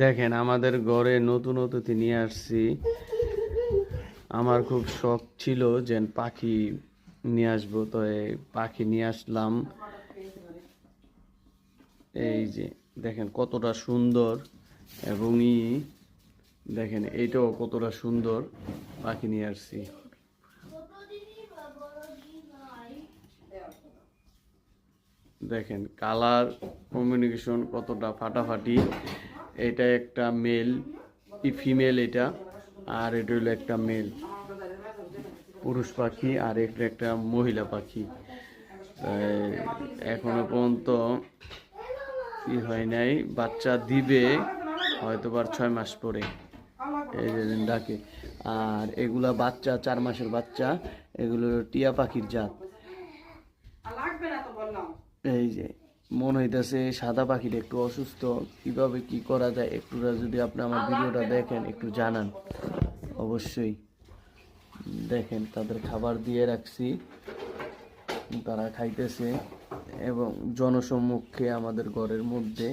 দেখেন আমাদের ঘরে নতুন অতিথি নিয়ে আসছি। আমার খুব শখ ছিল যে পাখি নিয়ে আসবো, তো এই পাখি নিয়ে আসলাম। এই যে দেখেন কতটা সুন্দর, এবং দেখেন এইটাও কতটা সুন্দর পাখি নিয়ে আসছি। দেখেন কালার কমিউনিকেশন কতটা ফাটাফাটি। এটা একটা মেল, ফিমেল এটা, আর এটা হলো একটা মেল পুরুষ পাখি, আর এটা একটা মহিলা পাখি। এখনো পর্যন্ত হয় নাই, বাচ্চা দিবে হয়তো 6 মাস পরে, এই যে ডাকে। আর এগুলা বাচ্চা 4 মাসের বাচ্চা, এগুলো টিয়া পাখির জাত। এই যে মনে হইতেছে সাদা পাখিটা একটু অসুস্থ, কিভাবে কি করা যায় একটু যদি আপনি আমার ভিডিওটা দেখেন একটু জানান অবশ্যই। দেখেন তাদের খাবার দিয়ে রাখছি, তারা খাইতেছে এবং জনসম্মুখে আমাদের ঘরের মধ্যে।